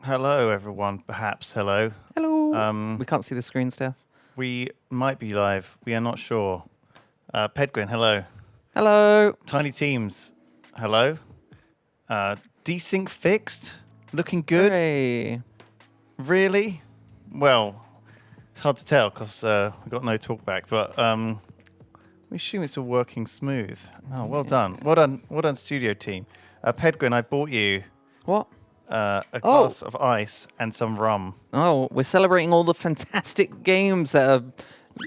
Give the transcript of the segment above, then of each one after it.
Hello, everyone. Perhaps hello. Hello. We can't see the screen, Steph. We might be live. We are not sure. Pedguin, hello. Hello. Tiny Teams, hello. Desync fixed? Looking good? Hooray. Really? Well, it's hard to tell because we've got no talkback, but we assume it's all working smooth. Oh, well done. Well done, studio team. Pedguin, I bought you What? a glass of ice and some rum. Oh, we're celebrating all the fantastic games that are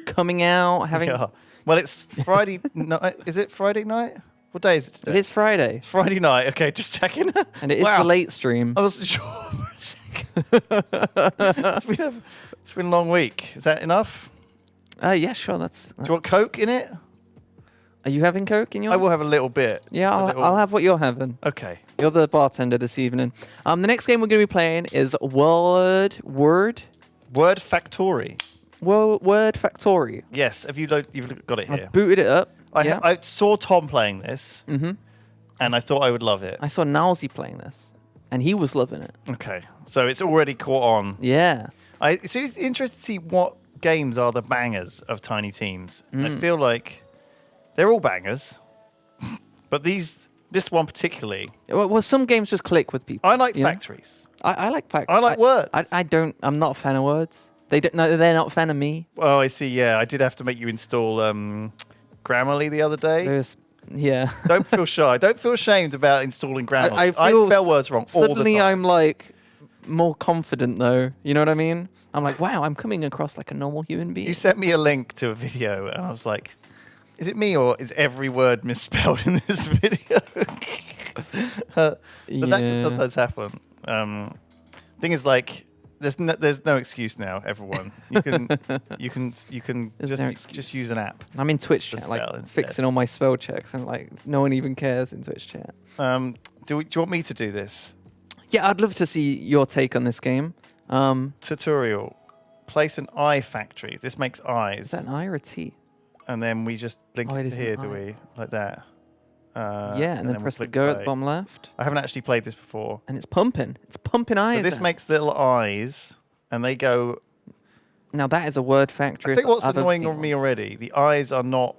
coming out. Yeah. Well, it's Friday night. Is it Friday night? What day is it today? It is Friday. It's Friday night. Okay, just checking. And it is the late stream. I wasn't sure for a second. It's been a long week. Is that enough? Yeah, sure. Do you want Coke in it? Are you having Coke in yours? I will have a little bit. Yeah, I'll have what you're having. Okay. You're the bartender this evening. The next game we're going to be playing is Word Factori. Word Factori. Yes. You've got it here. I've booted it up. I saw Tom playing this, and I thought I would love it. I saw Nowsy playing this, and he was loving it. Okay, so it's already caught on. Yeah. So it's interesting to see what games are the bangers of Tiny Teams. I feel like they're all bangers, but this one particularly. Well, some games just click with people. I like Factories. I like Factories. I like Words. I'm not a fan of Words. They're not a fan of me. Oh, I see. Yeah, I did have to make you install Grammarly the other day. Yeah. Don't feel shy. Don't feel ashamed about installing Grammarly. I spell words wrong all the time. Suddenly I'm like more confident though. You know what I mean? I'm like, wow, I'm coming across like a normal human being. You sent me a link to a video, and I was like, is it me or is every word misspelled in this video? But that can sometimes happen. Thing is, like, there's no excuse now. Everyone, you can just use an app. I'm in Twitch chat, like fixing all my spell checks, and like no one even cares in Twitch chat. Do you want me to do this? Yeah, I'd love to see your take on this game. Tutorial. Place an eye factory. This makes eyes. Is that an I or a T? And then we just link it to here, do we? Like that. Yeah, and then press the go at the bottom left. I haven't actually played this before. And it's pumping. It's pumping eyes. So this makes little eyes, and they go... Now that is a word factory. I think what's annoying on me already, the eyes are not...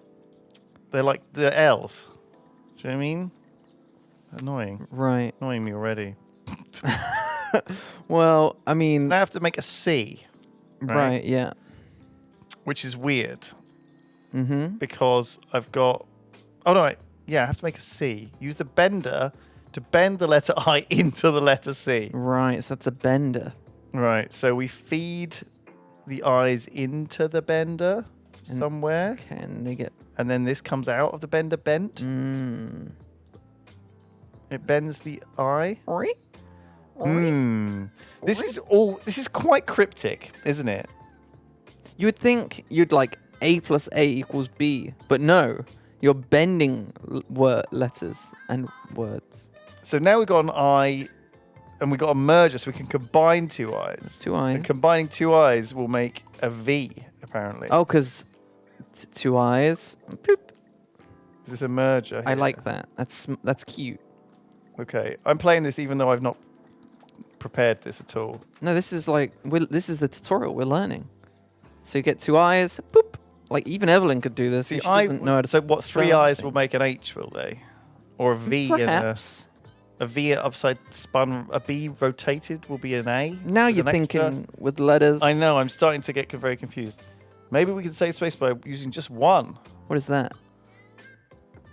They're like the L's. Do you know what I mean? Annoying. Right. Annoying me already. Well, I mean... So now I have to make a C. Right, yeah. Which is weird. Because I've got... Oh, no, yeah, I have to make a C. Use the bender to bend the letter I into the letter C. Right, so that's a bender. Right, so we feed the eyes into the bender somewhere. Okay, and they get... And then this comes out of the bender bent. It bends the eye. This is quite cryptic, isn't it? You would think you'd like A plus A equals B, but no. You're bending letters and words. So now we've got an I, and we've got a merger, so we can combine two eyes. Two eyes. And combining two eyes will make a V, apparently. Oh, because two eyes. Boop. Is this a merger here? I like that. That's cute. Okay, I'm playing this even though I've not prepared this at all. No, this is like this is the tutorial. We're learning. So you get two eyes. Boop. Like even Evelyn could do this. She doesn't know how to. So what? Three eyes will make an H, will they? Or a V? Perhaps. A V upside spun. A B rotated will be an A. Now you're thinking with letters. I know. I'm starting to get very confused. Maybe we can save space by using just one. What is that?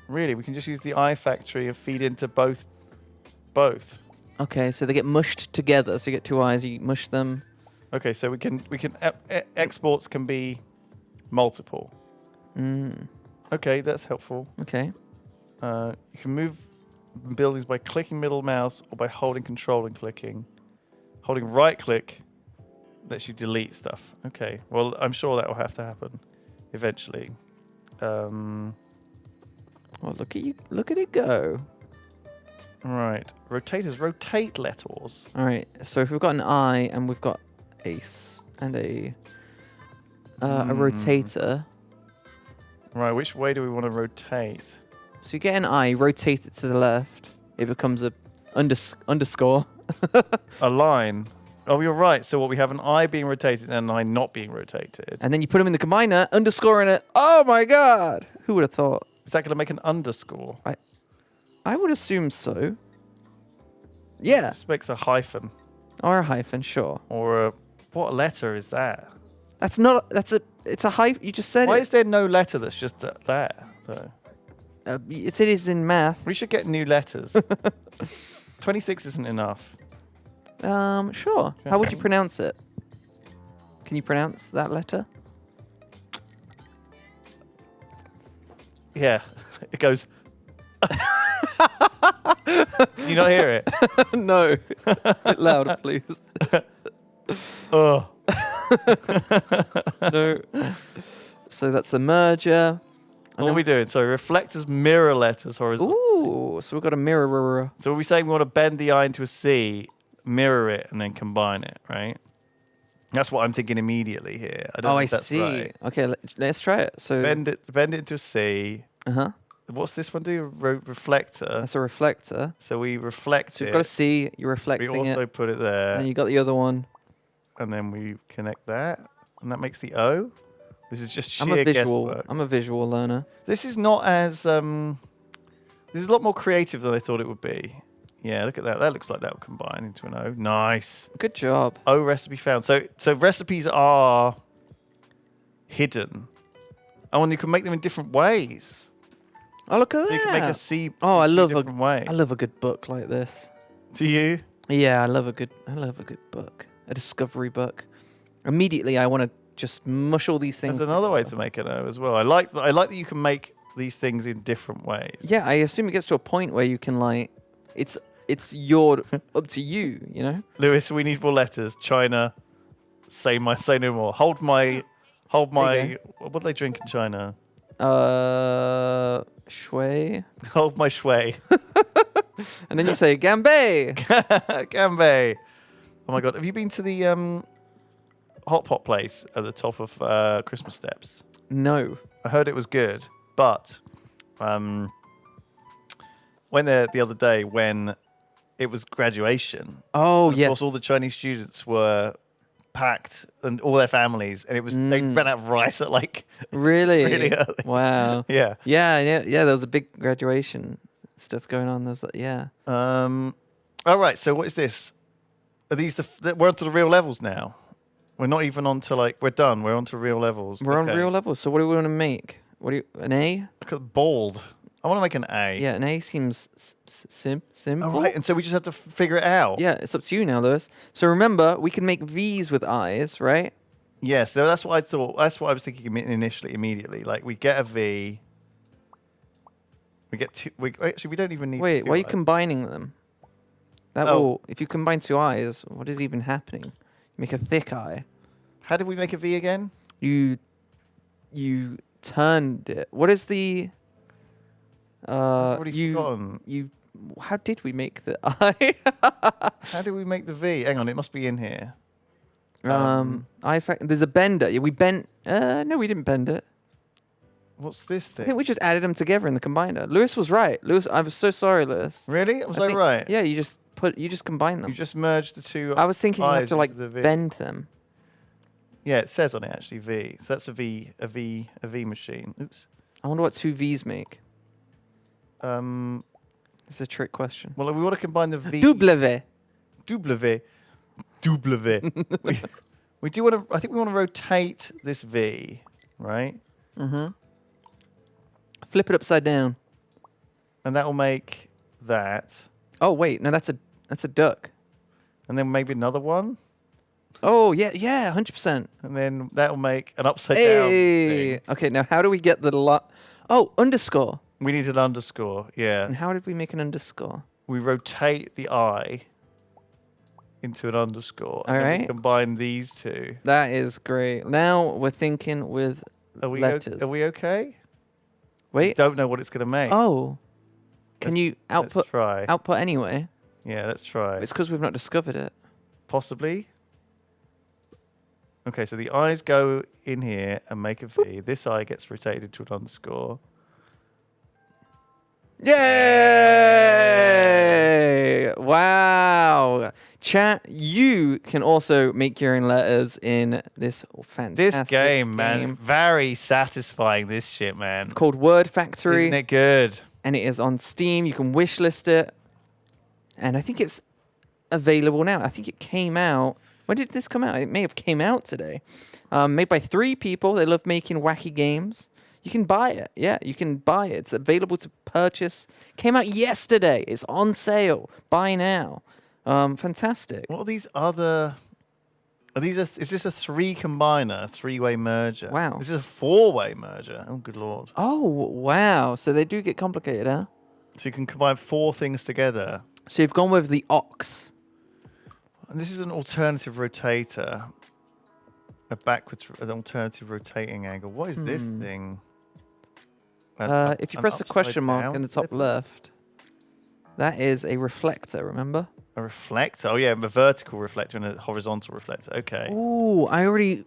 Really, we can just use the I factory and feed into both. Okay, so they get mushed together. So you get two eyes. You mush them. Okay, so we can exports can be multiple. Okay, that's helpful. Okay. You can move buildings by clicking middle mouse or by holding control and clicking. Holding right click lets you delete stuff. Okay, well, I'm sure that will have to happen eventually. Well, look at you! Look at it go! Right, rotators rotate letters. All right, so if we've got an I and we've got ace and a rotator. Right, which way do we want to rotate? So you get an I, rotate it to the left. It becomes a Underscore. A line. Oh, you're right. So what, we have an I being rotated and an I not being rotated. And then you put them in the combiner, underscore in it. Oh my god! Who would have thought? Is that going to make an underscore? I would assume so. Yeah. This makes a hyphen. Or a hyphen, sure. Or a... What letter is that? That's not... It's a hyphen. You just said Why it. is there no letter that's just there, though? It is in math. We should get new letters. 26 isn't enough. Sure. How would you pronounce it? Can you pronounce that letter? Yeah. It goes... Can you not hear it? No. Bit louder, please. Oh. No. So that's the merger. What are we doing? So reflectors mirror letters horizontally. Ooh, so we've got a mirror. So are we saying we want to bend the I into a C, mirror it, and then combine it, right? That's what I'm thinking immediately here. I don't know I if that's see. right. Okay, let's try it. So Bend it into a C. Uh-huh. What's this one do? Reflector. That's a reflector. So we reflect So it. you've got a C, you're We reflecting also it. put it there. And then you got the other one. And then we connect that. And that makes the O. This is just sheer I'm a visual learner. This is not as... this is a lot more creative than I thought it would be. Yeah, look at that. That looks like that will combine into an O. Nice. Good job. O recipe found. So recipes are hidden. Oh, and you can make them in different ways. Oh, look at So that. you can make a C. Oh, I love different way. I love a good book like this. Do you? Yeah, I love a good book. A discovery book. Immediately I want to just mush all these things. There's another way together. to make an O as well. I like that you can make these things in different ways. Yeah, I assume it gets to a point where you can like it's your up to you, you know? Lewis, we need more letters. China, say no more. Hold my what do they drink in China? Shui. Hold my shui. And then you say Gambay. Gambay. Oh my god, have you been to the hot pot place at the top of Christmas steps? No. I heard it was good, but went there the other day when it was graduation. Oh, and of course, all the Chinese students were packed and all their families, and it was they ran out of rice at like really really early. Wow. Yeah. Yeah. There was a big graduation stuff going on. There's like, yeah. All right. So what is this? Are these we're onto the real levels now? We're not even onto we're done. We're onto real levels. We're on real levels. So what do we want to make? An A? Look at bald. I want to make an A. Yeah, an A seems simple. All right, and so we just have to figure it out. Yeah, it's up to you now, Lewis. So remember, we can make V's with I's, right? Yes, so that's what I thought. That's what I was thinking initially, immediately. Like we get a V. We get two. Actually, we don't even need. Wait, two why are you I's. Combining them? That will. If you combine two I's, what is even happening? You make a thick I. How did we make a V again? You turned it. What is the? I've already forgotten. How did we make the I? How did we make the V? Hang on, it must be in here. There's a bender. Yeah, we bent. No, we didn't bend it. What's this I thing? think we just added them together in the combiner. Lewis was right. Lewis, I'm so sorry, Lewis. Really? Was I I think- right? Yeah, you just combine them. You just merged the two. I was thinking you have I's to like into the V. bend them. Yeah, it says on it actually V. So that's a V machine. Oops. I wonder what two V's make. It's It's a trick question. well, we want to combine the V. W. we do want to. I think we want to rotate this V, right? Mm-hmm. Flip it upside down. And that will make that. Oh wait, no, that's a duck. And then maybe another one. Oh yeah, 100%. And then that will make an upside down Hey. thing. Okay, now how do we get the Oh, underscore. We need an underscore. Yeah. And how did we make an underscore? We rotate the I into an underscore. All and then we right. combine these two. That is great. Now we're thinking with Are we letters. are we okay? Wait. Don't know what it's going to make. Oh. Can you Let's try. output anyway? Yeah, let's try. It's because we've not discovered it. Possibly. Okay, so the I's go in here and make a V. This I gets rotated to an underscore. Yay! Wow. Chat, you can also make your own letters in this fantastic This game, man, very satisfying. This shit, man. It's called Word Factory. Isn't it good? And it is on Steam. You can wishlist it. And I think it's available now. I think it came out. When did this come out? It may have came out today. Made by 3 people. They love making wacky games. You can buy it. Yeah, you can buy it. It's available to purchase. Came out yesterday. It's on sale. Buy now. Fantastic. What are these other? Is this a 3 combiner, 3-way merger? Wow. This is a 4-way merger. Oh, good lord. Oh, wow. So they do get complicated, huh? So you can combine 4 things together. So you've gone with the ox. And this is an alternative rotator. An alternative rotating angle. What is this thing? If you press the question mark in the top flipper? left, that is a reflector, remember? A reflector? Oh yeah, a vertical reflector and a horizontal reflector. Okay. Ooh, I already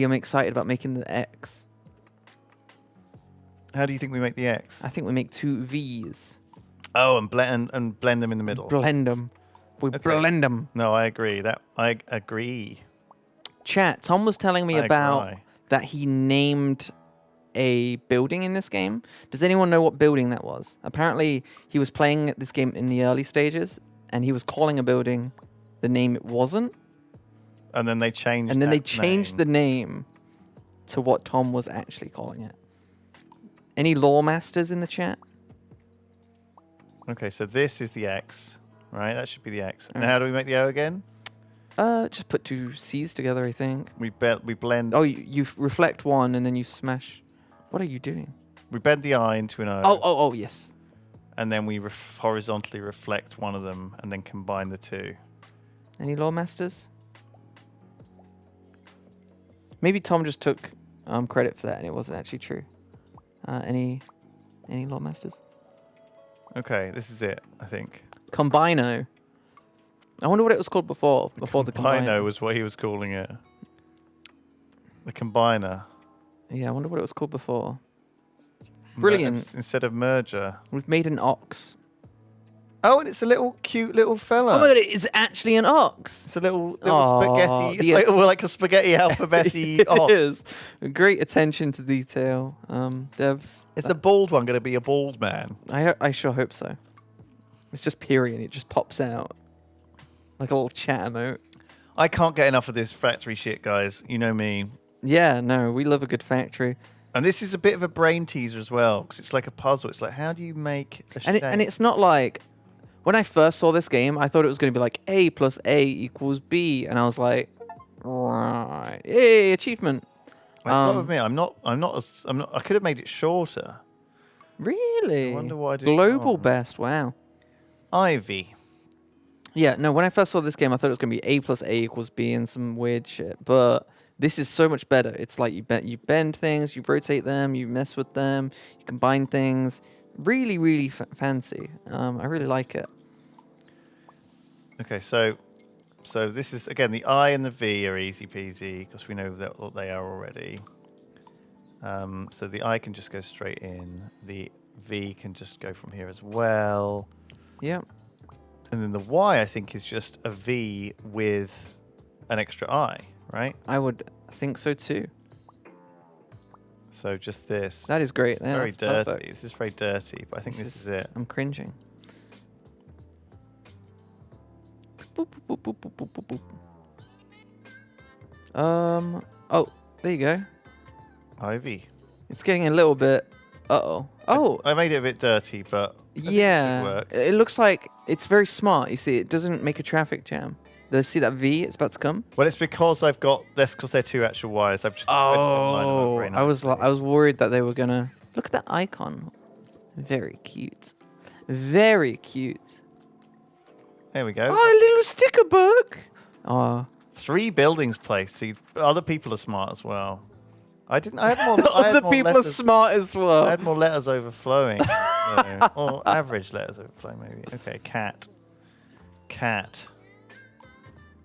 am excited about making the X. How do you think we make the X? I think we make 2 V's. Oh, and blend them in the middle. Blend them. We blend them. No, I agree. I agree. Chat, Tom was telling me about that he named a building in this game. Does anyone know what building that was? Apparently, he was playing this game in the early stages, and he was calling a building the name it wasn't. And then they changed. And then they changed the name to what Tom was actually calling it. Any lore masters in the chat? Okay, so this is the X, right? That should be the X. And how do we make the O again? Just put 2 C's together, I think. We blend. Oh, you reflect one and then you smash. What are you doing? We bend the I into an O. Oh, yes. And then we horizontally reflect one of them and then combine the 2. Any lore masters? Maybe Tom just took credit for that and it wasn't actually true. Any lore masters? Okay, this is it, I think. Combino. I wonder what it was called before the combiner. Combino was what he was calling it. The combiner. Yeah, I wonder what it was called before. Brilliant. Instead of merger. We've made an ox. Oh, and it's a little cute little fella. Oh my god, it is actually an ox. It's a little spaghetti. It's like a spaghetti alphabet-y ox. It is. Great attention to detail. Devs. Is the bald one going to be a bald man? I sure hope so. It's just period. It just pops out. Like a little chat emote. I can't get enough of this factory shit, guys. You know me. Yeah, no, we love a good factory. And this is a bit of a brain teaser as well, because it's like a puzzle. It's like, how do you make a shape? And it's not like... When I first saw this game, I thought it was going to be like A plus A equals B. And I was like, right. Yay, achievement. I've got to admit, I could have made it shorter. Really? I wonder why I didn't. Global best, wow. Ivy. Yeah, no, when I first saw this game, I thought it was going to be A plus A equals B and some weird shit. But this is so much better. It's like you bend things, you rotate them, you mess with them, you combine things. Really, really fancy. I really like it. Okay, so this is, again, the I and the V are easy peasy, because we know what they are already. So the I can just go straight in. The V can just go from here as well. Yeah. And then the Y, I think, is just a V with an extra I, right? I would think so too. So just this. That is great. Yeah, very that's dirty. perfect. This is very dirty, but I think this is it. I'm cringing. Boop, boop, boop, boop, boop, boop, boop. Oh, there you go. Ivy. It's getting a little bit. Oh. I made it a bit dirty, but I think it should yeah. work. It looks like it's very smart. You see, it doesn't make a traffic jam. See that V? It's about to come. Well, it's because I've got this because they're 2 actual wires. I've just I was worried that they were gonna look at that icon. Very cute. Very cute. There we go. Oh, a little sticker book. Oh. 3 buildings placed. See, other people are smart as well. I had more. Other people are smart as well. I had more letters overflowing, or average letters overflowing, maybe. Okay, cat.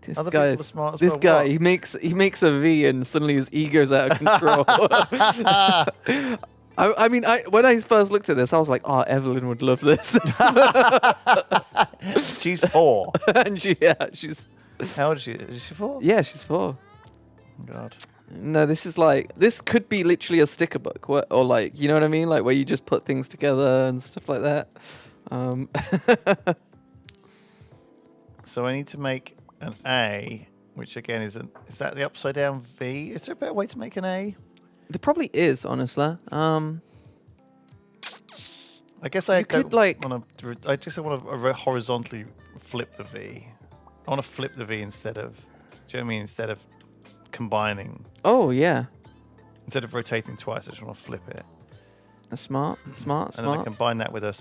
This Other guy, people are smart as this well. guy, What? he makes a V and suddenly his ego's out of control. I mean, when I first looked at this, I was like, oh, Evelyn would love this. She's 4. And she's How old is she? Is she 4? she's 4. Oh, God. No, this could be literally a sticker book, or like, you know what I mean, like where you just put things together and stuff like that. So I need to make an A, which again is that the upside down V? Is there a better way to make an A? There probably is, honestly. I guess I could, like- want to. I just want to horizontally flip the V. I want to flip the V instead of. Do you know what I mean? Instead of combining. Oh yeah, Instead of rotating twice, I just want to flip it. that's smart. And then I combine that with a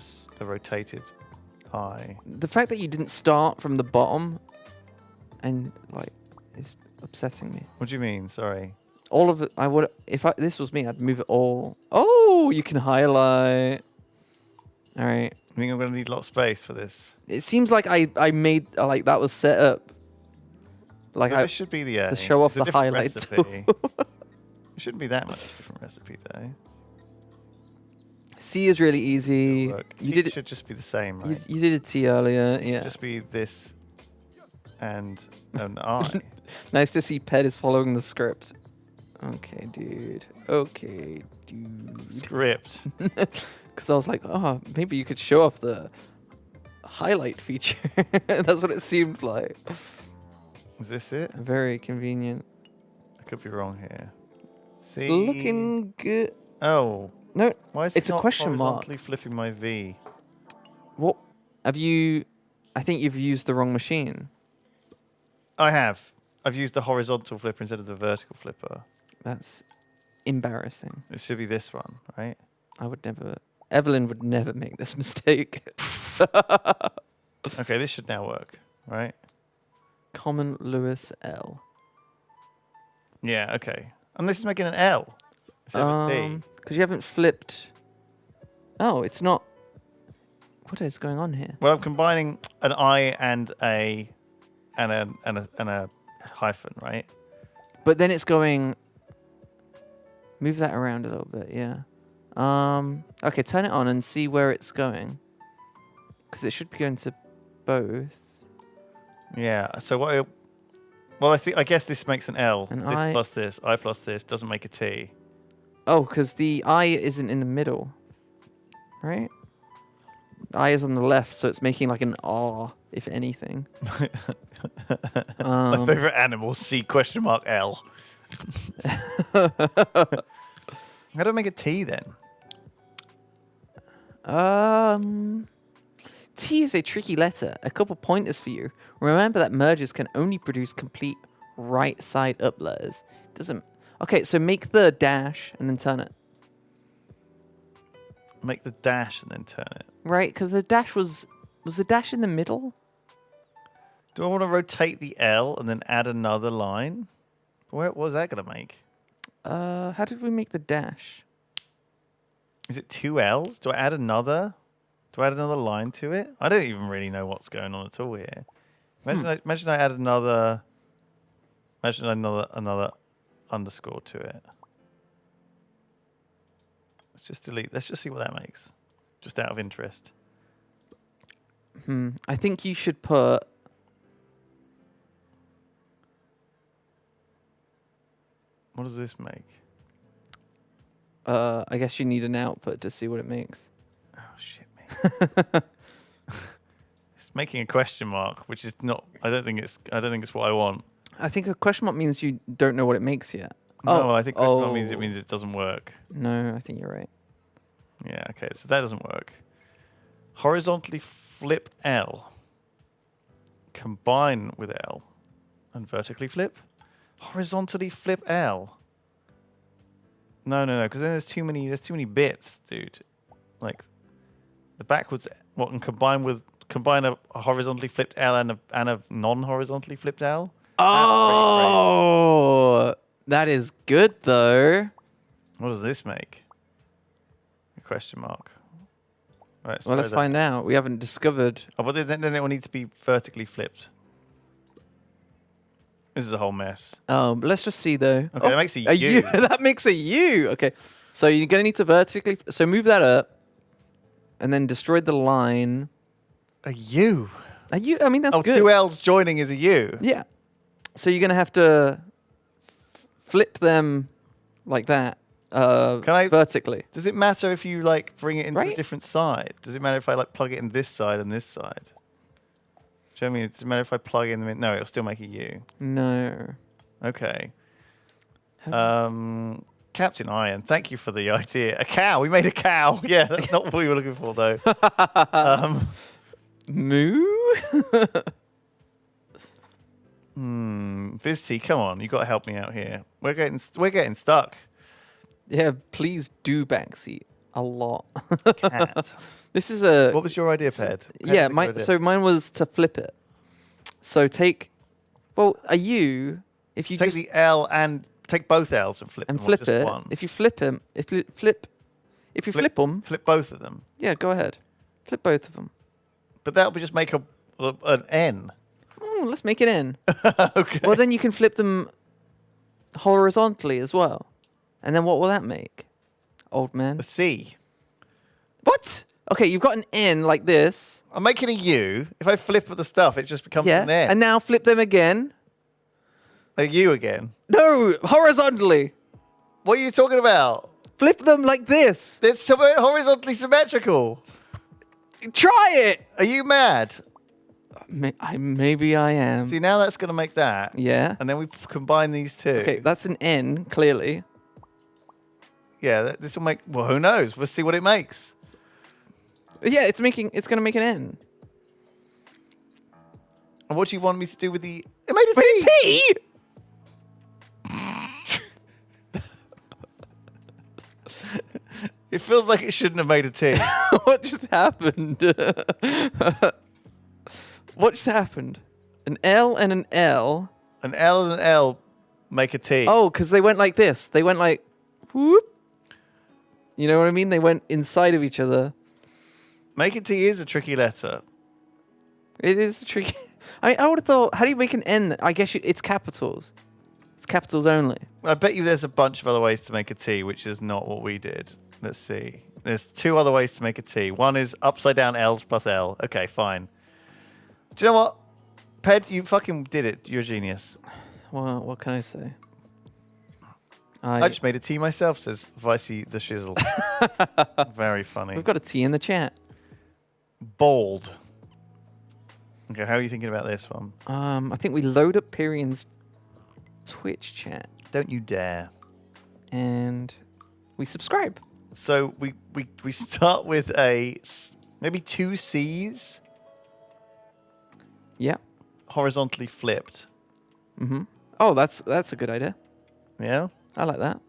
rotated eye. The fact that you didn't start from the bottom, and like, is upsetting me. What do you mean? Sorry. All of it. I would, this was me, I'd move it all. Oh, you can highlight. All right. I think I'm going to need a lot of space for this. It seems like I made like that was set up. Like This should be the A. to show off It's a the different highlights. recipe. It shouldn't be that much different recipe though. C is really easy. Look, You T did it. should just be the same, right? You did a T earlier. Yeah. Just be this and an I. Nice to see Ped is following the script. Okay, dude. Okay, dude. Script. Because I was like, oh, maybe you could show off the highlight feature. That's what it seemed like. Is this it? Very convenient. I could be wrong here. See? It's looking good. Oh. No, Why is it's it a not question mark. horizontally flipping my V? What have you? I think you've used the wrong machine. I have. I've used the horizontal flipper instead of the vertical flipper. That's embarrassing. It should be this one, right? I would never. Evelyn would never make this mistake. Okay, this should now work, right? Common Lewis L. Yeah, okay. And this is making an L instead of a T. Because you haven't flipped. Oh, it's not. What is going on here? Well, I'm combining an I and a hyphen, right? But then it's going. Move that around a little bit, yeah. Okay, turn it on and see where it's going. Because it should be going to both. Yeah. So I guess this makes an L. An this I plus this, I plus this doesn't make a T. Oh, because the I isn't in the middle, right? The I is on the left, so it's making like an R, if anything. My favorite animal, C question mark L. How do I make a T then? T is a tricky letter. A couple pointers for you. Remember that mergers can only produce complete right side up letters. Doesn't. Okay, so make the dash and then turn it. Make the dash and then turn it. Right, because the dash was the dash in the middle? Do I want to rotate the L and then add another line? What was that going to make? How did we make the dash? Is it 2 L's? Do I add another? Do I add another line to it? I don't even really know what's going on at all here. Imagine I add another. Imagine another underscore to it. Let's just delete. Let's just see what that makes. Just out of interest. I think you should put. What does this make? I guess you need an output to see what it makes. Oh shit, man. It's making a question mark, which is not. I don't think it's what I want. I think a question mark means you don't know what it makes yet. No, I think question mark means it doesn't work. No, I think you're right. Yeah. Okay. So that doesn't work. Horizontally flip L. Combine with L, and vertically flip. Horizontally flip L. No, because then there's too many bits, dude. Like the backwards and combine a horizontally flipped L and a non-horizontally flipped L. Oh, that is good though. What does this make? A question mark. Right, Well, let's find out. We haven't discovered. Oh, but then it will need to be vertically flipped. This is a whole mess. Let's just see though. Okay, that makes a A U. U. That makes a U. Okay, So you're going to need to vertically... So move that up and then destroy the line. A U. Are you? I mean, that's good. 2 L's joining is a U. Yeah. So you're going to have to flip them like that vertically. Does it matter if you like bring it into a Right? different side? Does it matter if I like plug it in this side and this side? Do you know what I mean? Does it matter if I plug in the... No, it'll still make a U. No. Okay. Captain Iron, thank you for the idea. A cow. We made a cow. Yeah, that's not what we were looking for, though. Moo? Vizty, come on. You got to help me out here. We're getting stuck. Yeah, please do backseat a lot. Cat. This is a... What was your idea, Ped? Yeah, mine was to flip it. So take... Well, a U, if you take the L and... Take both L's and flip them. flip or just it. One? If you flip them, if you flip them, Flip both of them. yeah, go ahead. Flip both of them. But that would just make an N. Let's make it N. Okay. Well, then you can flip them horizontally as well. And then what will that make? Old man. A C. What? Okay, you've got an N like this. I'm making a U. If I flip the stuff, it just becomes Yeah. an N. And now flip them again. A U again. No, horizontally. What are you talking about? Flip them like this. It's horizontally symmetrical. Try it. Are you mad? Maybe I am. See, now that's going to make that. Yeah. And then we combine these two. Okay, that's an N, clearly. Yeah, this will make... Well, who knows? We'll see what it makes. Yeah, it's going to make an N. And what do you want me to do with the... It made a T! Wait, a T? It feels like it shouldn't have made a T. What just happened? What just happened? An L and an L. An L and an L make a T. Oh, because they went like this. They went like, whoop. You know what I mean? They went inside of each other. Make a T is a tricky letter. It is tricky. I would have thought, how do you make an N? I guess it's capitals. It's capitals only. I bet you there's a bunch of other ways to make a T, which is not what we did. Let's see. There's 2 other ways to make a T. One is upside down L's plus L. Okay, fine. Do you know what? Ped, you fucking did it. You're a genius. Well, what can I say? I just made a T myself, says Vicey the Shizzle. Very funny. We've got a T in the chat. Bold. Okay, how are you thinking about this one? I think we load up Pyrian's Twitch chat. Don't you dare. And we subscribe. So we start with maybe 2 C's. Yeah. Horizontally flipped. Mm-hmm. Oh, that's a good idea. Yeah? I like that.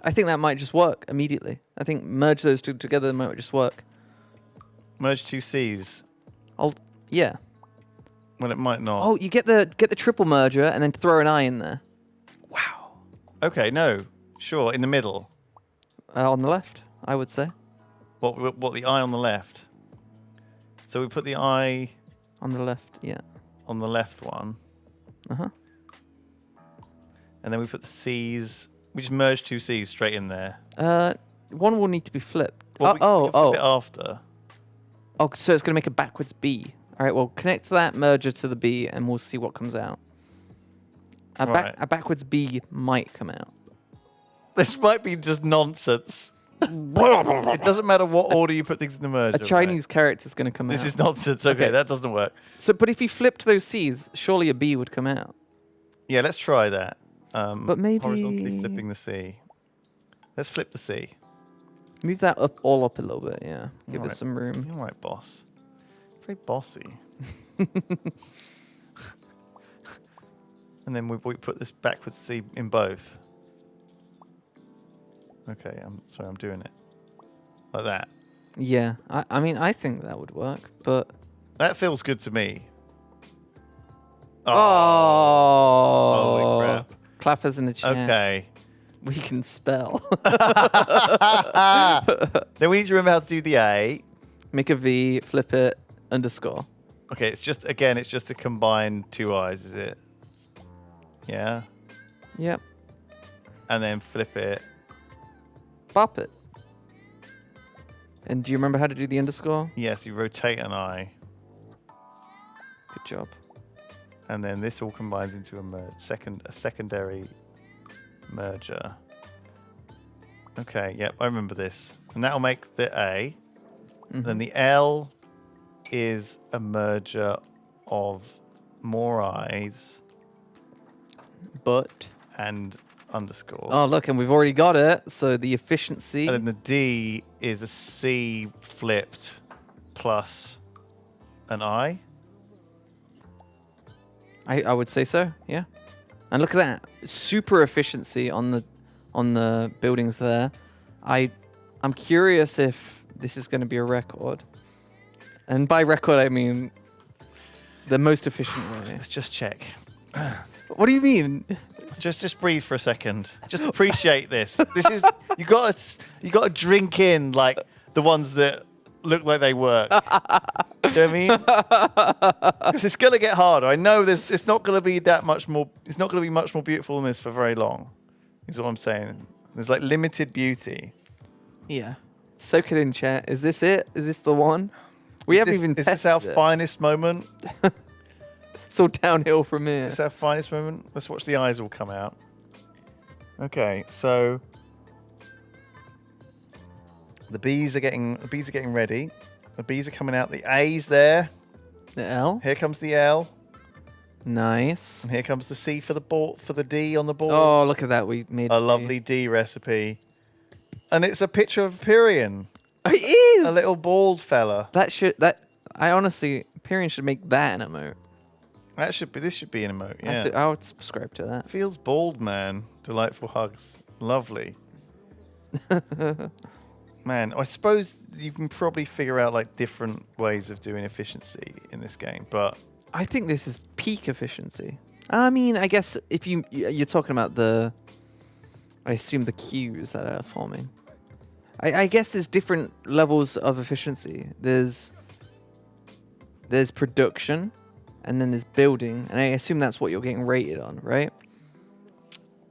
I think that might just work immediately. I think merge those two together might just work. Merge 2 C's. Yeah. Well, it might not. Oh, you get the triple merger and then throw an I in there. Wow. Okay, no. Sure, in the middle. On the left, I would say. What the I on the left? So we put the I On the left, yeah. on the left one. Uh-huh. And then we put the C's. We just merge 2 C's straight in there. One will need to be flipped. Well, we can flip it after. Oh, so it's going to make a backwards B. All right, well, connect that merger to the B and we'll see what comes out. A backwards B might come out. This might be just nonsense. It doesn't matter what order you put things in the merger. A Chinese character is going to come out. This is nonsense. Okay, that doesn't work. So, but if you flipped those C's, surely a B would come out. Yeah, let's try that. But maybe... Horizontally flipping the C. Let's flip the C. Move that all up a little bit, yeah. Give All it some room. You're right, boss. Very bossy. And then we put this backwards C in both. Okay, I'm doing it. Like that. Yeah, I mean, I think that would work, but... That feels good to me. Oh! Holy crap. Clappers in the chat. Okay. We can spell. Then we need to remember how to do the A. Make a V, flip it, underscore. Okay, it's just to combine 2 I's, is it? Yeah? Yep. And then flip it. Bop it. And do you remember how to do the underscore? Yes, you rotate an eye, Good job. and then this all combines into a secondary merger. Okay, yep, I remember this. And that'll make the A. Then the L is a merger of more eyes But. and underscore. Oh, look, and we've already got it. So the efficiency. And then the D is a C flipped plus an I. I would say so, yeah. And look at that. Super efficiency on the buildings there. I'm curious if this is going to be a record. And by record, I mean the most efficient way. Let's just check. What do you mean? Just breathe for a second. Just appreciate this. This is you got to drink in like the ones that look like they work. Do you know what I mean? Because it's gonna get harder. I know it's not gonna be that much more. It's not gonna be much more beautiful than this for very long. Is what I'm saying. There's like limited beauty. Yeah. Soak it in, chat. Is this it? Is this the one? We haven't even tested Is this our it. finest moment? It's all downhill from here. Is this our finest moment? Let's watch the eyes all come out. Okay, so the bees are getting ready. The bees are coming out. The A's there. The L. Here comes the L. Nice. And here comes the C for the D on the board. Oh, look at that. We made A lovely D recipe. And it's a picture of Pyrian. It is. A little bald fella. I honestly, Pyrian should make that an emote. This should be an emote, yeah. I would subscribe to that. Feels bald, man. Delightful hugs. Lovely. Man, I suppose you can probably figure out like different ways of doing efficiency in this game, but I think this is peak efficiency. I mean, I guess if you're talking about I assume the queues that are forming. I guess there's different levels of efficiency. There's production, and then there's building, and I assume that's what you're getting rated on, right?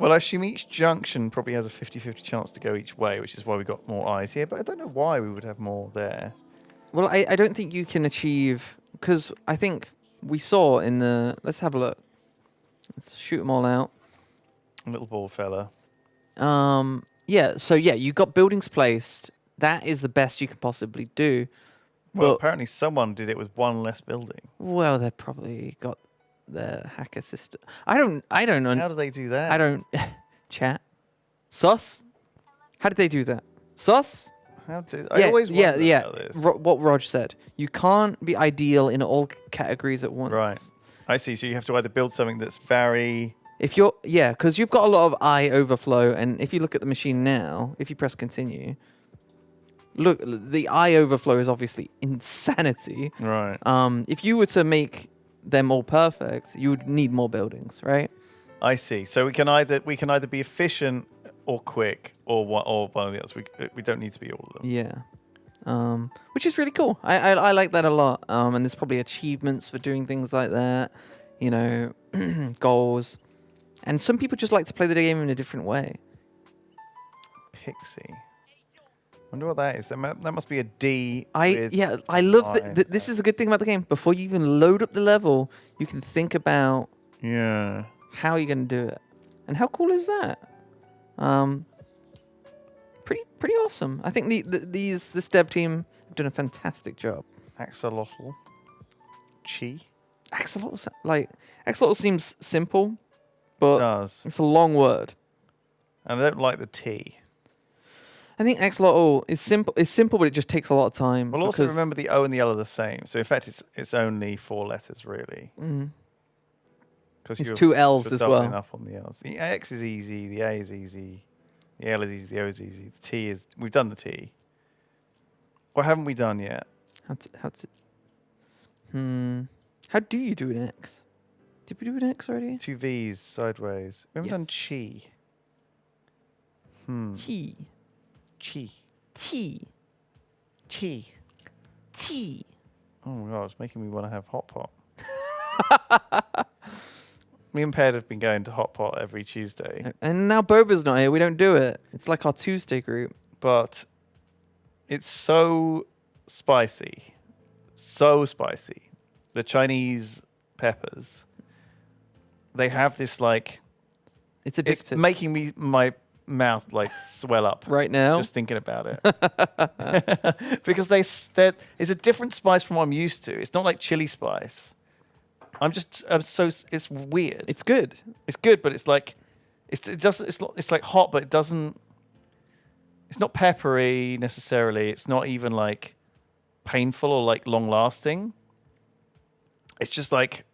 well, I assume each junction probably has a 50-50 chance to go each way, which is why we got more eyes here, but I don't know why we would have more there. Well, I don't think you can achieve, because I think we saw in the, let's have a look. Let's shoot them all out. Little bald fella. Yeah, so yeah, you got buildings placed. That is the best you can possibly do. Well, But- apparently someone did it with one less building. Well, they probably got their hacker system. I don't know. How do they do that? I don't chat. Sus? How did they do that? Sus? I always wonder about this. What Rog said. You can't be ideal in all categories at once. Right. I see. So you have to either build something that's very... If you're, because you've got a lot of eye overflow, and if you look at the machine now, if you press continue, look, the eye overflow is obviously insanity. Right. If you were to make them all perfect, you would need more buildings, right? I see. So we can either be efficient or quick or one of the others. We don't need to be all of them. Yeah. Which is really cool. I like that a lot. And there's probably achievements for doing things like that, you know, goals. And some people just like to play the game in a different way. Pixie. Wonder what that is. That must be a D. I love that. This is a good thing about the game. Before you even load up the level, you can think about how you're going to do it. And how cool is that? Pretty awesome. I think this dev team have done a fantastic job. Axolotl. Chi. Axolotl seems simple, but Does. it's a long word. And I don't like the T. I think axolotl is simple. It's simple, but it just takes a lot of time. Well, also remember the O and the L are the same. So in fact, it's only 4 letters really. Because it's 2 L's as well. Up on the L's. The X is easy. The A is easy. The L is easy. The O is easy. The T is. We've done the T. What haven't we done yet? How do you do an X? Did we do an X already? 2 V's sideways. We haven't done chi. T. Chi. T. Chi. T. Oh my god, it's making me want to have hot pot. Me and Ped have been going to hot pot every Tuesday. And now Boba's not here. We don't do it. It's like our Tuesday group. but it's so spicy. So spicy. The Chinese peppers, they have this like... It's It's addictive. making my mouth like swell up Right now? just thinking about it. Because it's a different spice from what I'm used to. It's not like chili spice. It's weird. It's good. It's good, but it's like it's like hot, but it doesn't. It's not peppery necessarily. It's not even like painful or like long lasting. It's just like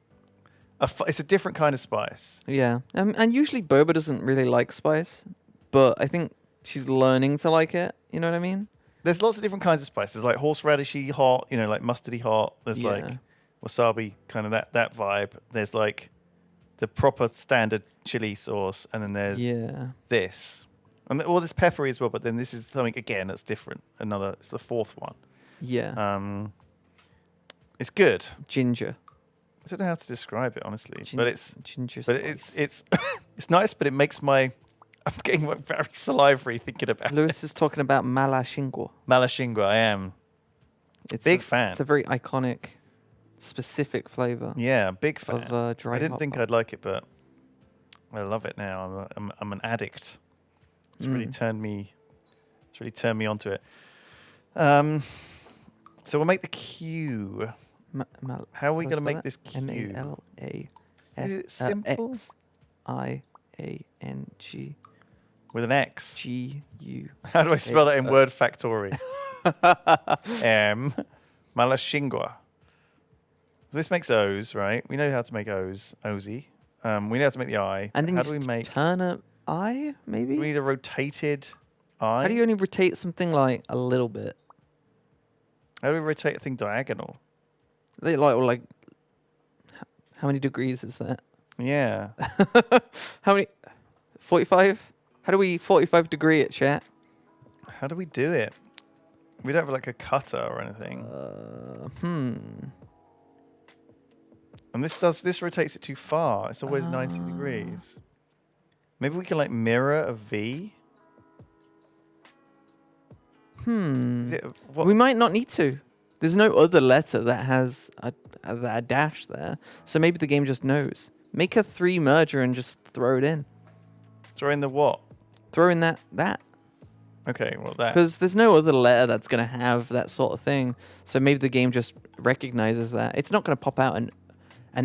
it's a different kind of spice. Yeah. And usually Boba doesn't really like spice, but I think she's learning to like it. You know what I mean? There's lots of different kinds of spices, like horseradishy hot, like mustardy hot. There's Yeah. like wasabi, kind of that vibe. There's like the proper standard chili sauce, and then there's this. And all this peppery as well, but then this is something, again, that's different. It's the fourth one. Yeah. It's good. Ginger. I don't know how to describe it, honestly. But it's ginger it's spice. it's nice, but it makes I'm getting like very salivary thinking about Lewis is talking about malashingua. Malashingua, I am. It's Big fan. It's a very iconic, specific flavor. Yeah, big fan. Of dry I didn't hot think pot. I'd like it, but I love it now. I'm an addict. It's really turned me. It's really turned me onto it. So we'll make the Q. How are we going to make this Q? M-A-L-A. Is it simple? X-I-A-N-G. With an X. G-U. How do I spell that in Word Factori? Malashingua. So this makes O's, right? We know how to make O's. Ozy. We know how to make the I. And then how you do we make? turn a I, maybe? We need a rotated I. How do you only rotate something like a little bit? How do we rotate a thing diagonal? Like, how many degrees is that? Yeah. How many? 45? How do we 45 degree it, chat? How do we do it? We don't have like a cutter or anything. And this rotates it too far. It's always 90 degrees. Maybe we can like mirror a V. Is it, We might not need to. There's no other letter that has a dash there. So maybe the game just knows. Make a 3 merger and just throw it in. Throw in the what? Throw in that. Okay, well that. Because there's no other letter that's going to have that sort of thing. So maybe the game just recognizes that. It's not going to pop out an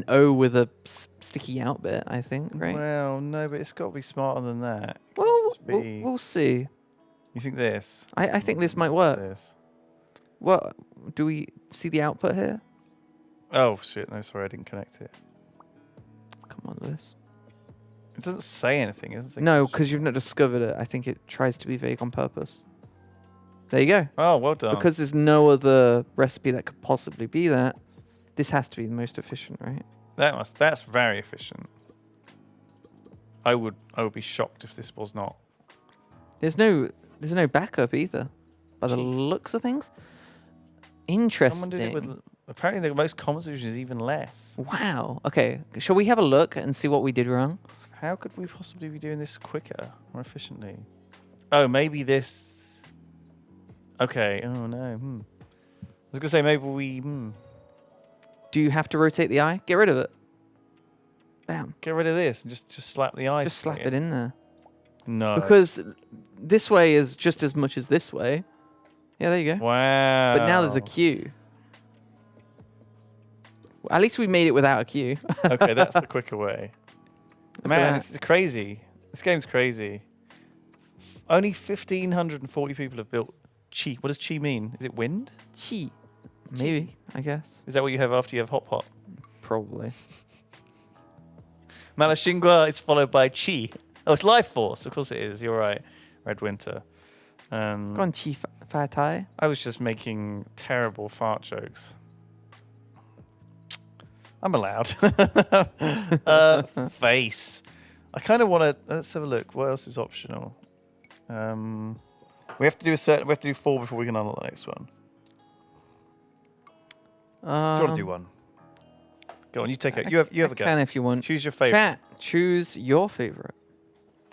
O with a sticky out bit, I think, right? Well, no, but it's got to be smarter than that. Well, we'll see. You think this? I think this might work. This. What? Do we see the output here? Oh, shit. No, sorry, I didn't connect it. Come on, Lewis. It doesn't say anything. It doesn't say No, because you've not discovered it. I think it tries to be vague on purpose. There you go. Oh, well done. Because there's no other recipe that could possibly be that. This has to be the most efficient, right? That's very efficient. I would be shocked if this was not. There's no backup either, by the looks of things. Interesting. Someone did it with. Apparently, the most common solution is even less. Wow. Okay. Shall we have a look and see what we did wrong? How could we possibly be doing this quicker, more efficiently? Oh, maybe this. Okay. Oh no. I was gonna say maybe we. Do you have to rotate the eye? Get rid of it. Bam. Get rid of this and just slap the eye. Just slap it in there. No. Because this way is just as much as this way. Yeah, there you go. Wow. But now there's a Q. At least we made it without a Q. Okay, that's the quicker way. Man, this is crazy. This game's crazy. Only 1,540 people have built chi. What does chi mean? Is it wind? Chi. Maybe, I guess. Is that what you have after you have hot pot? Probably. Malashingua is followed by chi. Oh, it's life force. Of course it is. You're right. Red Winter. Go on, Chi Fatai. I was just making terrible fart jokes. I'm allowed. Face. I kind of want to. Let's have a look. What else is optional? We have to do 4 before we can unlock the next one. Do you want to do one? Go on. You take it. You have a go. Can if you want. Choose your favorite. Chat. Choose your favorite.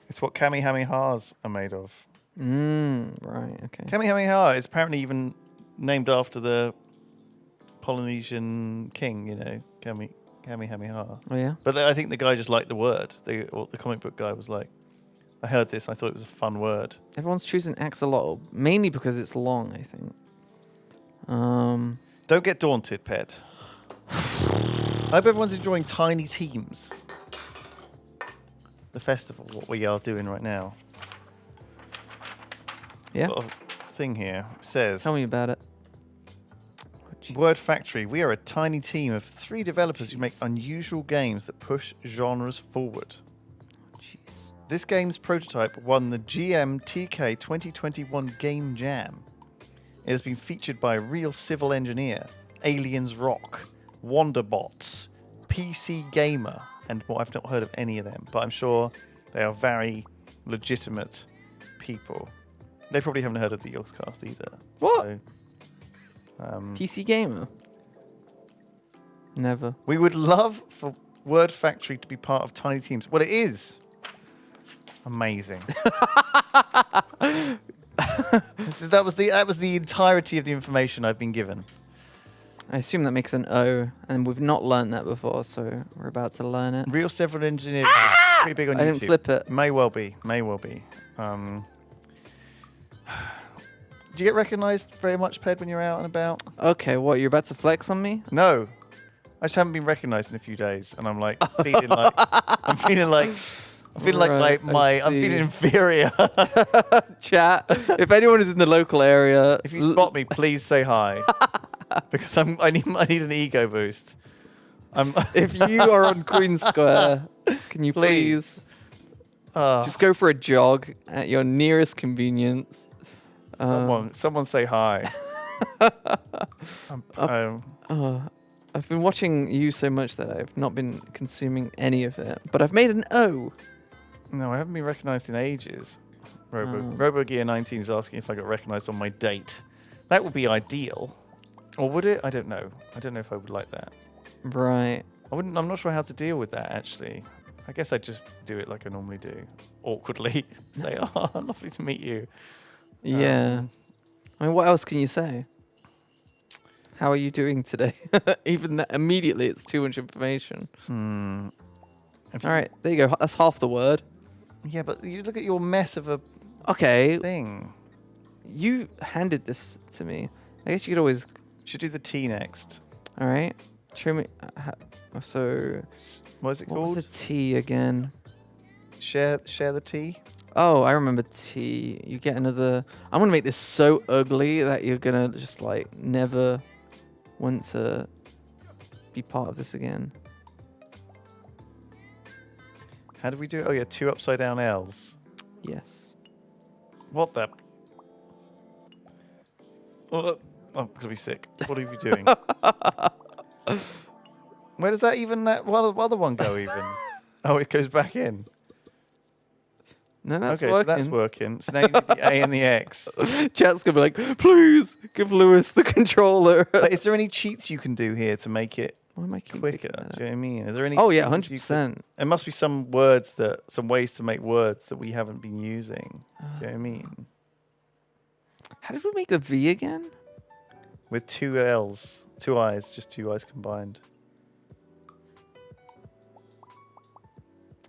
It's what Kamehamehas are made of. Right. Okay. Kamehameha is apparently even named after the Polynesian king, Kamehameha. Oh yeah. But I think the guy just liked the word. The comic book guy was like, I heard this and I thought it was a fun word. Everyone's choosing axolotl mainly because it's long. I think. Don't get daunted, Pet. I hope everyone's enjoying Tiny Teams. The festival, what we are doing right now. Yeah. Got a thing here. It says, Tell me about it. Word Factory. We are a tiny team of 3 developers who make unusual games that push genres forward. Jeez. This game's prototype won the GMTK 2021 Game Jam. It has been featured by Real Civil Engineer, Aliens Rock, Wonderbots, PC Gamer, and more. I've not heard of any of them, but I'm sure they are very legitimate people. They probably haven't heard of the Yogscast either. What? So, PC Gamer? Never. we would love for Word Factory to be part of Tiny Teams. Well, it is. Amazing. That was the entirety of the information I've been given. I assume that makes an O, and we've not learned that before, so we're about to learn it. Real Civil Engineer. Pretty big on YouTube. I didn't flip it. May well be. May well be. Do you get recognised very much, Ped, when you're out and about? Okay, what, you're about to flex on me? No. I just haven't been recognised in a few days, and I'm like feeling like I'm feeling like Right, I'm feeling inferior. Chat, if anyone is in the local area... If you spot me, please say hi. Because I need an ego boost. If you are on Queen Square, can you please just go for a jog at your nearest convenience? Someone say hi. I've been watching you so much that I've not been consuming any of it, but I've made an O. No, I haven't been recognised in ages. RoboGear19 is asking if I got recognised on my date. That would be ideal. Or would it? I don't know. I don't know if I would like that. Right. I'm not sure how to deal with that, actually. I guess I'd just do it like I normally do. Awkwardly. Say, oh, lovely to meet you. Yeah. I mean, what else can you say? How are you doing today? Even that, immediately, it's too much information. All right, there you go. That's half the word. Yeah, but you look at your mess of a thing. You handed this to me. I guess you could always... Should do the T next. All right. Show me... so... What is it called? What was the T again? Share the T? Oh, I remember T. You get another... I'm going to make this so ugly that you're going to just, like, never want to be part of this again. How did we do it? Oh, yeah, 2 upside down L's. Yes. What the... Oh, I'm going to be sick. What are you doing? Where does that other one go even? Oh, it goes back in. No, that's okay, working. So that's working. So now you need the A and the X. Chat's going to be like, please give Lewis the controller. But is there any cheats you can do here to make it Why am I quicker? Do you know what I mean? Is there any? Oh yeah, things 100%. There must be some ways to make words that we haven't been using. Do you know what I mean? How did we make the V again? With 2 L's, 2 I's, just 2 I's combined.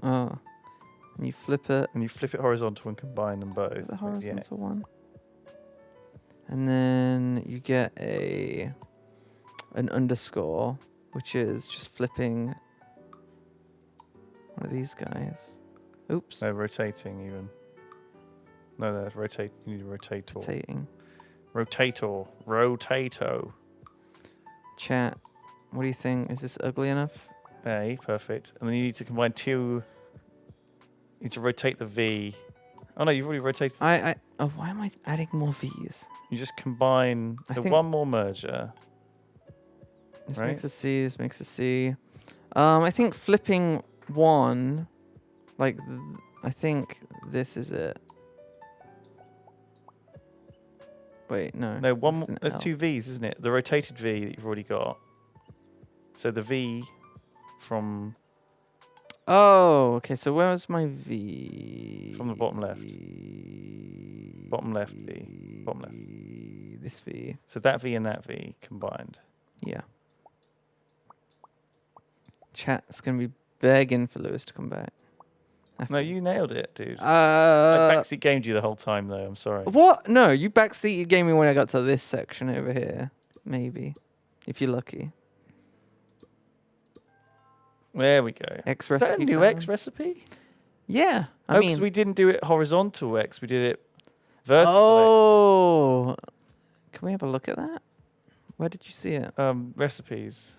Oh. And you flip it. And you flip it horizontal and combine them both. The horizontal one. And then you get an underscore, which is just flipping one of these guys. Oops. No, rotating even. No, rotate. You need a rotator. Rotating. Rotato. Chat. What do you think? Is this ugly enough? A, perfect. And then you need to combine 2. You need to rotate the V. Oh no, you've already rotated. Oh, why am I adding more V's? You just combine one more merger. This right? makes a C. This makes a C. I think flipping 1, like I think this is it. Wait, no. No, one. There's L. 2 V's, isn't it? The rotated V that you've already got. So the V from... Oh, okay. So where was my V? From the bottom left. Bottom left V. Bottom left. This V. So that V and that V combined. Yeah. Chat's gonna be begging for Lewis to come back. No, you nailed it, dude. I backseat gamed you the whole time, though. I'm sorry. What? No, you backseated gaming when I got to this section over here. Maybe, if you're lucky. There we go. X Is that recipe. a new found? X recipe? Yeah, I No, mean, because we didn't do it horizontal X. We did it vertical oh, can we have a look at that? Where did you see it? X. Recipes.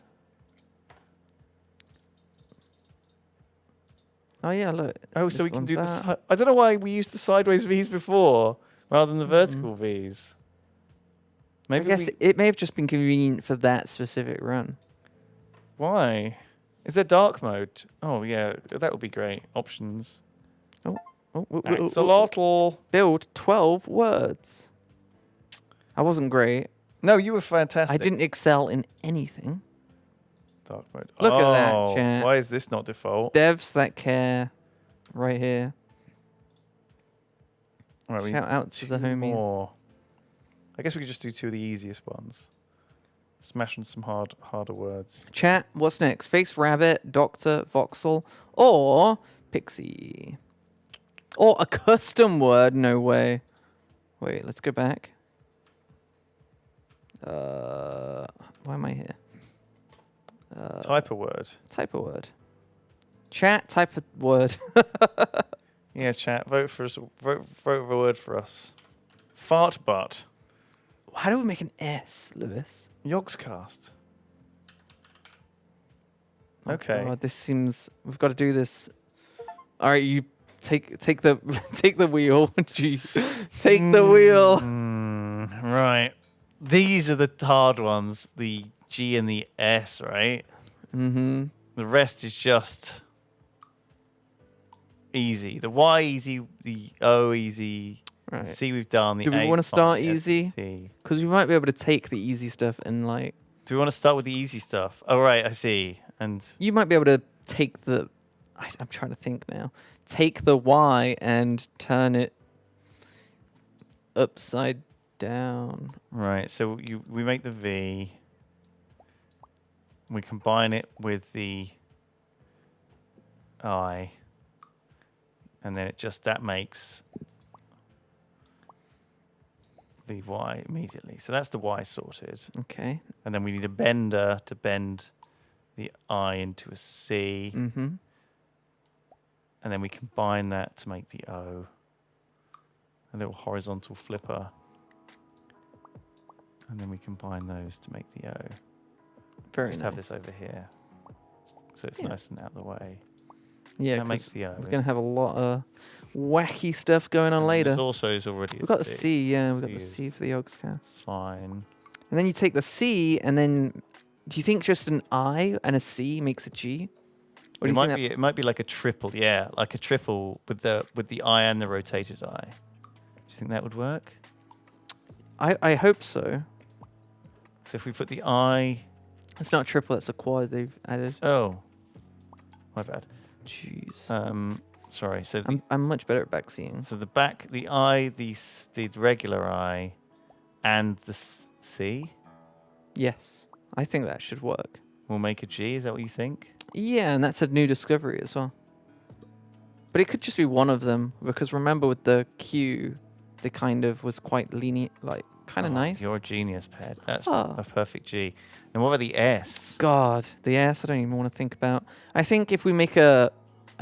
Oh yeah, look. Oh, this so we can one's do that. this. I don't know why we used the sideways V's before rather than the vertical V's. I Maybe guess it may have just been convenient for that specific run. Why? Is there dark mode? Oh yeah, that would be great. Options. Oh, Axolotl. build 12 words. I wasn't great. No, you were fantastic. I didn't excel in anything. Dark mode. Look at that, Oh, chat. why is this not default? Devs that care, right here. Right, we Shout need out to the two homies. more. I guess we could just do two of the easiest ones. Smash on some harder words. Chat, what's next? Face Rabbit, Doctor, Voxel, or Pixie? Or a custom word? No way. Wait, let's go back. Why am I here? Type a word. Type a word. Chat, type a word. Yeah, chat. Vote for us. Vote a word for us. Fart butt. How do we make an S, Lewis? Yogscast. Oh Okay. God, this seems. We've got to do this. All right, you take the take the wheel. Jeez, take the wheel. Right. These are the hard ones. The G and the S, right? Mm-hmm. The rest is just easy. The Y easy. The O easy. Right. The C we've done. The Do we A want to fine, start the S, easy? T. Because we might be able to take the easy stuff and like. Do we want to start with the easy stuff? Oh, right. I see. And You might be able to take the. I'm trying to think now. Take the Y and turn it upside down. right. So we make the V. We combine it with the I. And then that makes the Y immediately. So that's the Y sorted. Okay. And then we need a bender to bend the I into a C. Mm-hmm. And then we combine that to make the O. A little horizontal flipper. And then we combine those to make the O. Very Just nice. have this over here. So it's Yeah. nice and out of the way. Yeah, That makes 'cause the O. we're gonna have a lot of wacky stuff going on And later. there's also is already We've got the C, yeah, we've got C the is- C for the Yogscast. Fine. And then you take the C, and then do you think just an I and a C makes a G? Or do It you might think be. It might be like a triple. Yeah, like a triple with the I and the rotated I. Do you think that would work? I hope so. So if we put the I. It's not a triple, it's a quad they've added. Oh, my bad. Jeez. Sorry. So I'm much better at backseeing. so the back, the I, the regular I, and the C Yes, I think that should work. will make a G. Is that what you think? Yeah, and that's a new discovery as well. But it could just be one of them, because remember with the Q, they kind of was quite lenient, like kind of Oh, nice. You're a genius, Ped. That's Oh. a perfect G. And what about the S? God, the S I don't even want to think about. I think if we make a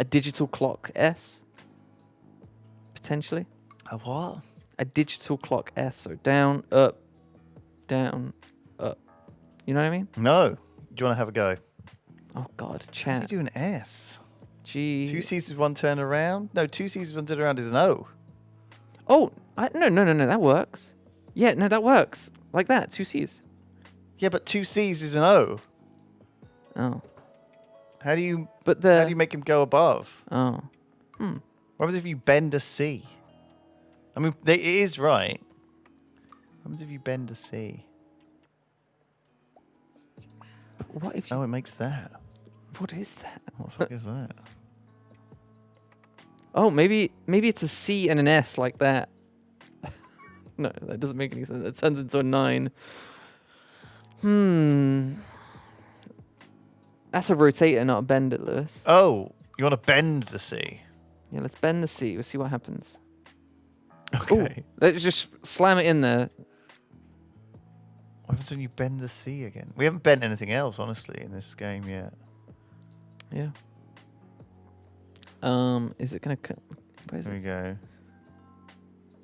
digital clock S, potentially. A what? A digital clock S, so down, up, down, up. You know what I mean? No. Do you want to have a go? Oh God, How do chat. you do an S? G. Two C's is one turn around? No, two C's is one turn around is an O. Oh, no, that works. Yeah, no, that works. Like that, two C's. Yeah, but two C's is an O. Oh. How do you But how do you make him go above? Oh. What happens if you bend a C? I mean, it is right. What happens if you bend a C? What if you, Oh, it makes that. what is that? What the fuck is that? Oh, maybe it's a C and an S like that. No, that doesn't make any sense. It turns into a 9. That's a rotator, not a bender, Lewis. Oh, you want to bend the C? Yeah, let's bend the C. We'll see what happens. Okay. Ooh, let's just slam it in there. What happens when you bend the C again? We haven't bent anything else, honestly, in this game yet. Yeah. Is it gonna cut? Where is There it? we go.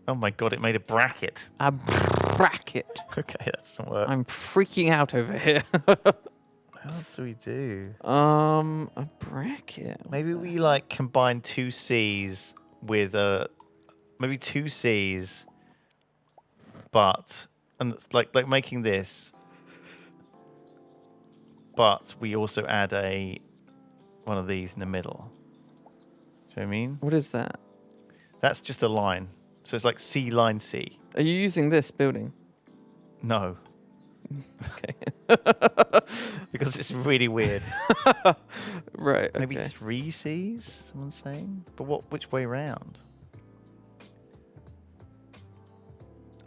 Oh my god, it made a bracket. A bracket. Okay, that doesn't work. I'm freaking out over here. What else do we do? A bracket. Maybe we like combine 2 C's with maybe 2 C's, but and it's like making this, but we also add one of these in the middle. Do you know what I mean? What is that? That's just a line. So it's like C line C. Are you using this building? No, Okay. because it's really weird. Right. Okay. Maybe 3 C's, someone's saying? But which way round?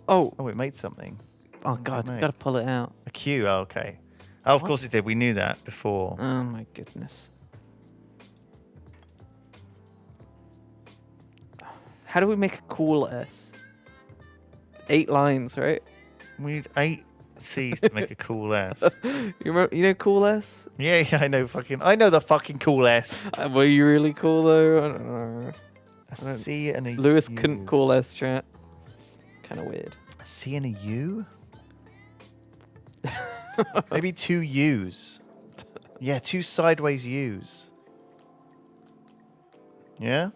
Oh. Oh, it made something. Oh What did it God. make? Gotta pull it out. A Q, oh, okay. Oh, of What? course it did. We knew that before. Oh my goodness. How do we make a cool S? 8 lines, right? We need 8 C's to make a cool S. You know cool S? Yeah, I know the fucking cool S. Were you really cool though? I don't know. A C and a Lewis U. couldn't call S, chat. Kind of weird. A C and a U? Maybe 2 U's. Yeah, 2 sideways U's. Yeah?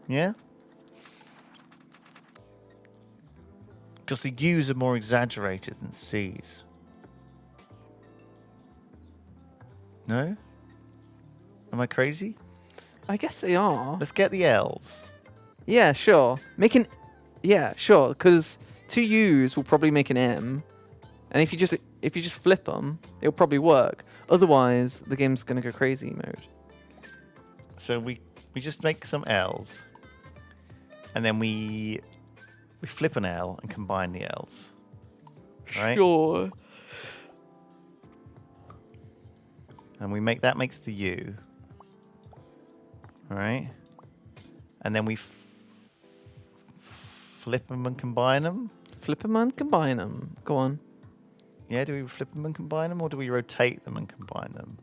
Yeah? Because the U's are more exaggerated than C's. No? Am I crazy? I guess they are. Let's get the L's. Yeah, sure. Yeah, sure. Because 2 U's will probably make an M, and if you just flip them, it'll probably work. Otherwise, the game's gonna go crazy mode. So we just make some L's, and then we flip an L and combine the L's. Right? Sure. And that makes the U. All right? And then we flip them and combine them. Flip them and combine them. Go on. Yeah, do we flip them and combine them, or do we rotate them and combine them?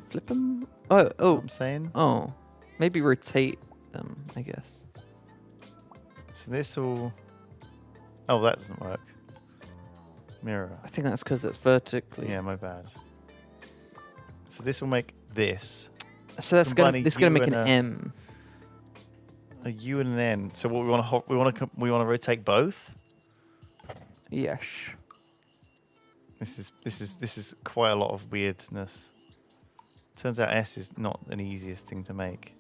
Flip them. You know Oh. what I'm saying? Oh. Maybe rotate them, I guess. So this will... Oh, that doesn't work. Mirror. I think that's because it's vertically. Yeah, my bad. So this will make this. So that's Combine gonna a this is gonna U make an and M. A U and an N. So what we want to rotate both. Yes. This is quite a lot of weirdness. Turns out S is not the easiest thing to make.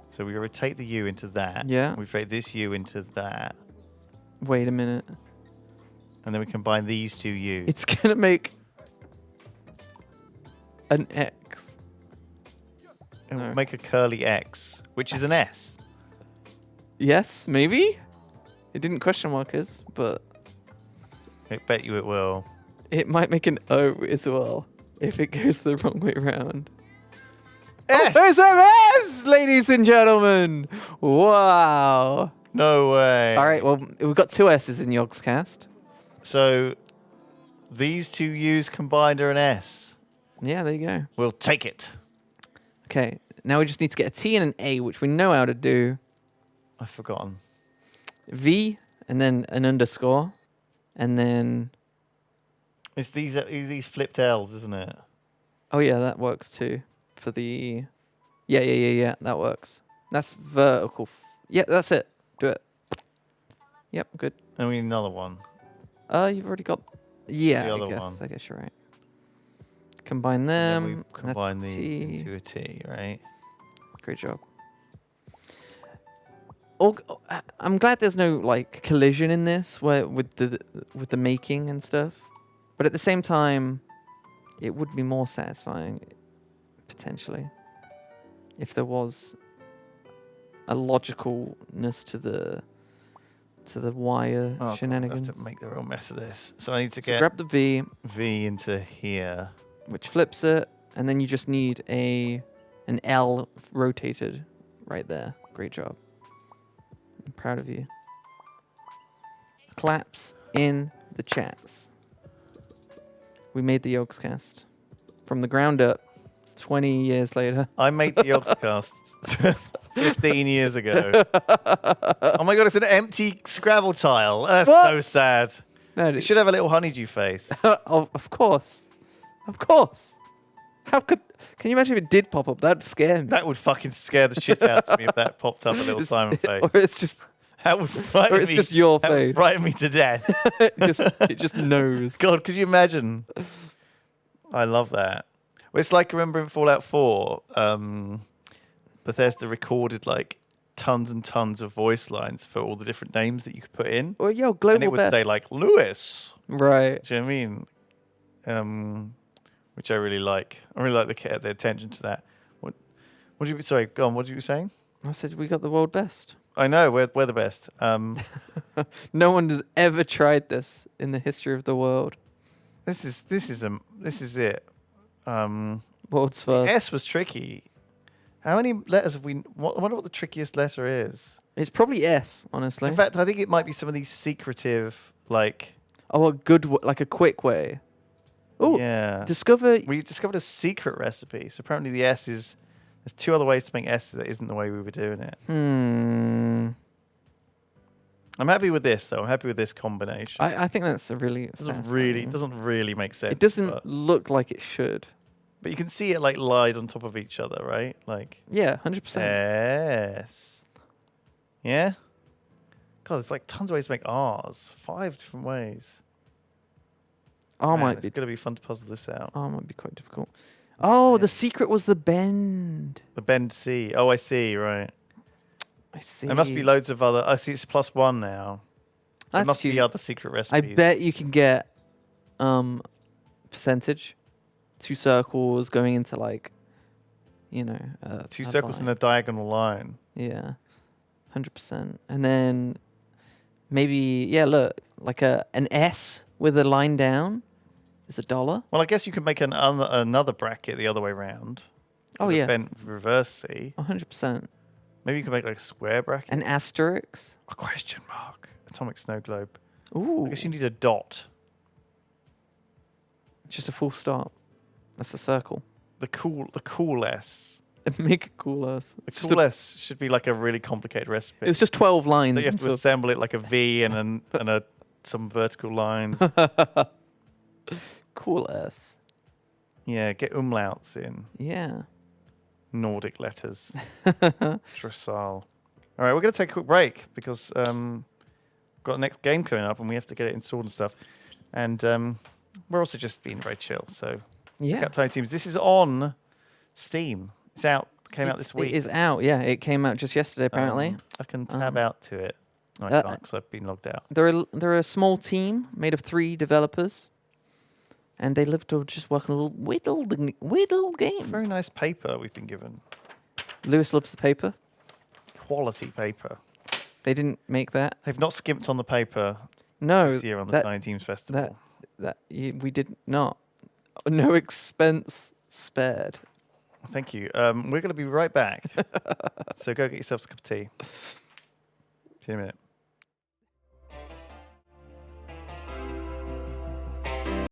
So we rotate the U into that. Yeah. We rotate this U into that, Wait a minute. and then we combine these 2 U's. It's gonna make an X. And we'll no. make a curly X, which is an S. Yes, maybe. It didn't question markers, but I bet you it will. it might make an O as well if it goes the wrong way around. S! Oh, it's an S, ladies and gentlemen. Wow. No way. All right, well, we've got 2 S's in Yogscast. So these 2 U's combined are an S. Yeah, there you go. We'll take it. Okay, now we just need to get a T and an A, which we know how to do. I've forgotten. V, and then an underscore, and then... It's these flipped L's, isn't it? Oh, yeah, that works too. For the... Yeah, that works. That's vertical. Yeah, that's it. Do it. Yep, good. And we need another one. You've already got... Yeah, The other I one. guess you're right. Combine And then them. we combine that's these T. into a T, right? Great job. I'm glad there's no like collision in this where with the making and stuff. But at the same time, it would be more satisfying potentially if there was a logicalness to the wire Oh, God, I shenanigans. have to make the real mess of this. So I need to So get grab the V, V into here. which flips it, and then you just need an L rotated right there. Great job. I'm proud of you. Claps in the chats. We made the Yogscast from the ground up 20 years later. I made the Yogscast 15 years ago. Oh my God, it's an empty Scrabble tile. That's What? so sad. No, It should have a little honeydew face. of course. Of course. Can you imagine if it did pop up? That'd scare me. That would fucking scare the shit out of me if that popped up a little Simon face. Or it's just That would frighten or it's me. just your That would face. frighten me to death. it just knows. God, could you imagine? I love that. Well, it's like, remember in Fallout 4, Bethesda recorded like tons and tons of voice lines for all the different names that you could put in. Or global And it would best. say like Lewis. Right. Do you know what I mean? Which I really like. I really like the attention to that. What did you? Sorry, go on. What were you saying? I said we got the world best. I know we're the best. No one has ever tried this in the history of the world. This is it. World's first. S was tricky. How many letters have we? I wonder what the trickiest letter is. It's probably S, honestly. In fact, I think it might be some of these secretive, like. Oh, a good, like a quick way. Oh, Yeah. discover. We discovered a secret recipe. So apparently the S is. There's two other ways to make S that isn't the way we were doing it. I'm happy with this though. I'm happy with this combination. I think that's a really. Doesn't satisfying. really make sense. It doesn't But, look like it should. but you can see it like lied on top of each other, right? Like. Yeah, 100%. S. Yeah. God, there's like tons of ways to make R's. 5 different ways. R Man, might it's be. gonna be fun to puzzle this out. R might be quite difficult. Oh, the Yeah. secret was the bend. The bend C. Oh, I see. Right. I see. There must be loads of other. I see. It's +1 now. There That's must cute. be other secret I recipes. bet you can get percentage, 2 circles going into like, Two a circles in line. a diagonal line. Yeah, 100%. And then maybe look, like an S with a line down is $1. Well, I guess you could make another bracket the other way round. Oh with a yeah, bent reverse C. 100%. Maybe you could make like a square bracket. An asterisk. A question mark. Atomic snow globe. Ooh, I guess you need a dot. just a full stop. That's a circle. The cool S. Make it cool ass. The cool S should be like a really complicated recipe. It's just 12 lines. So you have to into assemble it like a V and some vertical lines. cool ass. Yeah, get umlauts in. Yeah. Nordic letters. Trissal. All right, we're going to take a quick break because we've got the next game coming up and we have to get it installed and stuff. And we're also just being very chill. So check Yeah. out Tiny Teams. This is on Steam. It's out. Came out this week. It is out. Yeah, it came out just yesterday. Apparently, I can tab out to it. No, I uh, can't because I've been logged out. they're a small team made of 3 developers, and they live to just work on little whittle games. It's very nice paper we've been given. Lewis loves the paper. Quality paper. They didn't make that. They've not skimped on the paper No, this year on the that- Tiny Teams Festival. we did not. No expense spared. Thank you. We're going to be right back. So go get yourself a cup of tea. See you in a minute.